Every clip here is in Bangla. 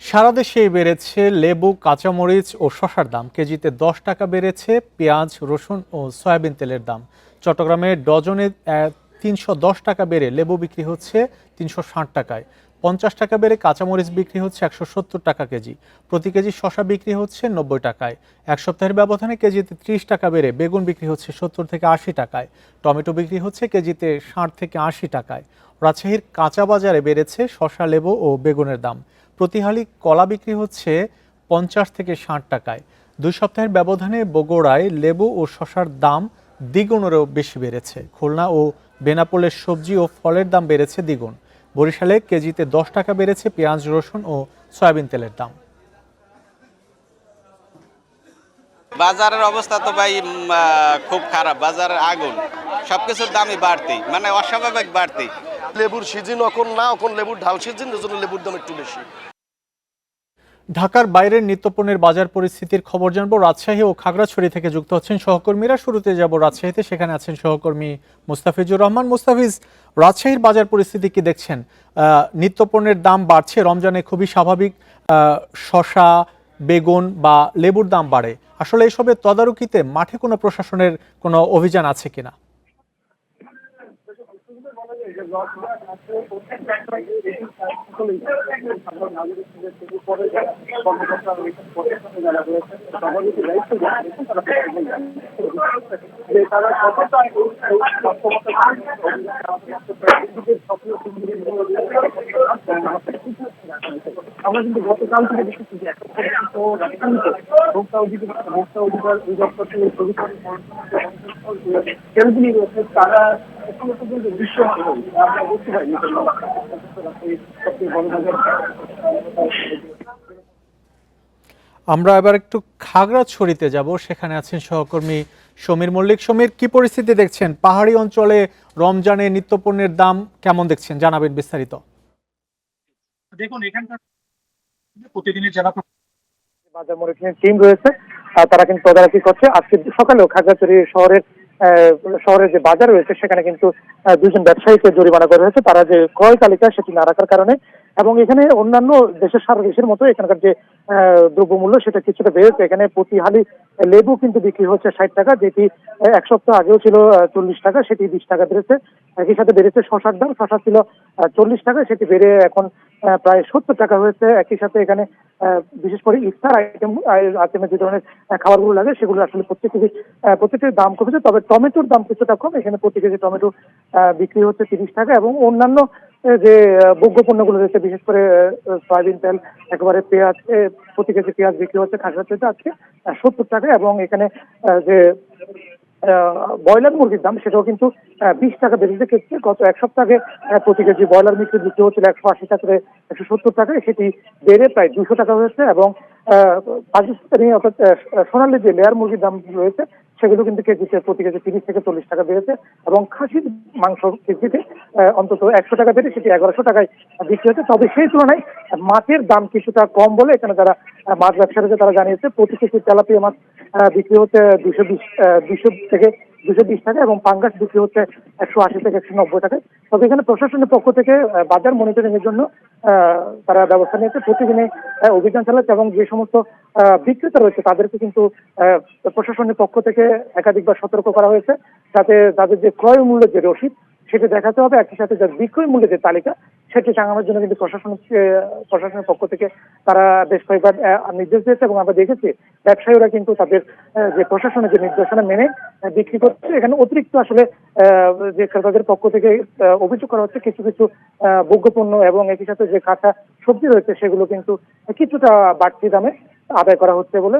সারা দেশেই বেড়েছে লেবু, কাঁচামরিচ ও শসার দাম। কেজিতে 10 টাকা বেড়েছে পেঁয়াজ, রসুন ও সয়াবিন তেলের দাম। চট্টগ্রামে ডজনে 310 টাকা বেড়ে লেবু বিক্রি হচ্ছে 360 টাকায়। 50 টাকা বেড়ে কাঁচামরিচ বিক্রি হচ্ছে 170 টাকা কেজি। প্রতি কেজি শসা বিক্রি হচ্ছে 90 টাকায়। এক সপ্তাহের ব্যবধানে কেজিতে 30 টাকা বেড়ে বেগুন বিক্রি হচ্ছে 70 থেকে 80 টাকায়। টমেটো বিক্রি হচ্ছে কেজিতে 60 থেকে 80 টাকায়। রাজশাহীর কাঁচা বাজারে বেড়েছে শসা, লেবু ও বেগুনের দাম। প্রতি হালি কলা বিক্রি হচ্ছে 50 থেকে 60 টাকায়। 2 সপ্তাহের ব্যবধানে বগুড়ায় লেবু ও শসার দাম দ্বিগুণেরও বেশি বেড়েছে। খুলনা ও বেনাপোলের সবজি ও ফলের দাম বেড়েছে দ্বিগুণ। বরিশালে কেজিতে 10 টাকা বেড়েছে পেঁয়াজ, রসুন ও সয়াবিন তেলের দাম। বাজারের অবস্থা তো ভাই খুব খারাপ। বাজারের আগুন, সবকিছুর দামই বাড়তি, মানে অস্বাভাবিক বাড়তি। লেবুর সিজন এখন না, এখন লেবুর ঢাল সিজন, এর জন্য লেবুর দাম একটু বেশি। ঢাকার বাইরের নিত্যপণ্যের বাজার পরিস্থিতির খবর জানবো। রাজশাহী ও খাগড়াছড়ি থেকে যুক্ত হচ্ছেন সহকর্মীরা। শুরুতে যাব রাজশাহীতে, সেখানে আছেন সহকর্মী মুস্তাফিজুর রহমান। মুস্তাফিজ, রাজশাহীর বাজার পরিস্থিতি কি দেখছেন? নিত্যপণ্যের দাম বাড়ছে, রমজানে খুবই স্বাভাবিক। শসা, বেগুন বা লেবুর দাম বাড়ে। আসলে এসবের তদারকিতে মাঠে কোনো প্রশাসনের কোনো অভিযান আছে কিনা? আমরা কিন্তু গতকাল থেকে দেখেছি যে ভোক্তা অধিকার অধিদপ্তর থেকে কেন্দ্রগুলি রয়েছে, তারা এখনো পর্যন্ত দৃশ্যমান আমরা বুঝতে পারিনি। আমরা এবার একটু খাগড়াছড়িতে যাব, সেখানে আছেন সহকর্মী সমীর মল্লিক। সমীর, কি পরিস্থিতি দেখছেন? পাহাড়ি অঞ্চলে রমজানে নিত্যপণ্যের দাম কেমন দেখছেন, জানাবেন বিস্তারিত। দেখুন, এখানকার প্রতিদিনের জেলা বাজার মনিটরিং টিম রয়েছে, তারা কিন্তু তদারকি করছে। আজকে সকালেও খাগড়াছড়ি শহরের যে বাজার রয়েছে সেখানে কিন্তু দুজন ব্যবসায়ীকে জরিমানা করা হয়েছে, তারা যে ক্রয় তালিকা সেটি না রাখার কারণে। এবং এখানে অন্যান্য সারা দেশের মতো এখানকার যে দ্রব্যমূল্য সেটা কিছুটা বেড়েছে। এখানে প্রতি হালি লেবু কিন্তু বিক্রি হচ্ছে 60 টাকা, যেটি এক সপ্তাহ আগেও ছিল 40 টাকা, সেটি 20 টাকা বেড়েছে। একই সাথে বেড়েছে শসার দাম। শসা ছিল 40 টাকা, সেটি বেড়ে এখন প্রায় 70 টাকা হয়েছে। একই সাথে এখানে বিশেষ করে ইফতার আইটেমের যে ধরনের খাবারগুলো লাগে সেগুলো আসলে প্রত্যেকটির দাম কমেছে। তবে টমেটোর দাম কিছুটা কম। এখানে প্রতি কেজি টমেটো বিক্রি হচ্ছে 30 টাকা, এবং অন্যান্য যে ভোগ্য পণ্যগুলো রয়েছে, বিশেষ করে সয়াবিন তেল, একেবারে পেঁয়াজ, প্রতি কেজি পেঁয়াজ বিক্রি হচ্ছে খাগড়াছড়িতে আজকে 70 টাকা। এবং এখানে যে ব্রয়লার মুরগির দাম সেটাও কিন্তু 20 টাকা বেড়েছে। গত এক সপ্তাহ আগে প্রতি কেজি ব্রয়লার বিক্রি হচ্ছিল 180 টাকা থেকে 170 টাকায়, সেটি বেড়ে প্রায় 200 টাকা হয়েছে। এবং পাকিস্তানি অর্থাৎ সোনালী যে লেয়ার মুরগির দাম রয়েছে সেগুলো কিন্তু কেজিতে প্রতি কেজি 30 থেকে 40 টাকা বেড়েছে। এবং খাসির মাংস কেজিতে অন্তত 100 টাকা বেড়ে সেটি 1100 টাকায় বিক্রি হচ্ছে। তবে সেই তুলনায় মাছের দাম কিছুটা কম বলে এখানে যারা মাছ ব্যবসা রয়েছে তারা জানিয়েছে। প্রতি কেজি তেলাপিয়া মাছ বিক্রি হচ্ছে 200 থেকে 220 টাকা, এবং পাঙ্গাস বিক্রি হচ্ছে 180 থেকে 190 টাকায়। তবে এখানে প্রশাসনের পক্ষ থেকে বাজার মনিটরিং এর জন্য তারা ব্যবস্থা নিয়েছে, প্রতিদিনে অভিযান চালাচ্ছে। এবং যে সমস্ত বিক্রেতা রয়েছে তাদেরকে কিন্তু প্রশাসনের পক্ষ থেকে একাধিকবার সতর্ক করা হয়েছে, যাতে তাদের যে ক্রয় মূল্যের যে রসিদ সেটি দেখাতে হবে। একই সাথে যে বিক্রয় মূল্যের যে তালিকা সেটি টাঙানোর জন্য কিন্তু প্রশাসনের পক্ষ থেকে তারা বেশ কয়েকবার নির্দেশ দিয়েছে। এবং আমরা দেখেছি ব্যবসায়ীরা কিন্তু তাদের যে প্রশাসনের যে নির্দেশনা মেনে বিক্রি করছে। এখানে অতিরিক্ত আসলে যে ক্রেতাদের পক্ষ থেকে অভিযোগ করা হচ্ছে, কিছু কিছু ভোগ্যপণ্য এবং একই সাথে যে কাঁচা সবজি রয়েছে সেগুলো কিন্তু কিছুটা বাড়তি দামে আদায় করা হচ্ছে বলে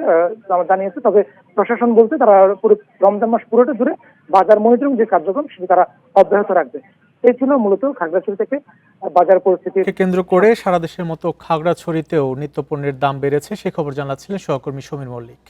আমরা জানিয়েছে। তবে প্রশাসন বলতে তারা পুরো রমজান মাস পুরোটা জুড়ে বাজার মনিটরিং যে কার্যক্রম সেটি তারা অব্যাহত রাখবে। এই ছিল মূলত খাগড়াছড়ি থেকে বাজার পরিস্থিতিকে কেন্দ্র করে সারা দেশের মতো খাগড়াছড়িতেও নিত্যপণ্যের দাম বেড়েছে, সে খবর জানাচ্ছিলেন সহকর্মী সমীর মল্লিক।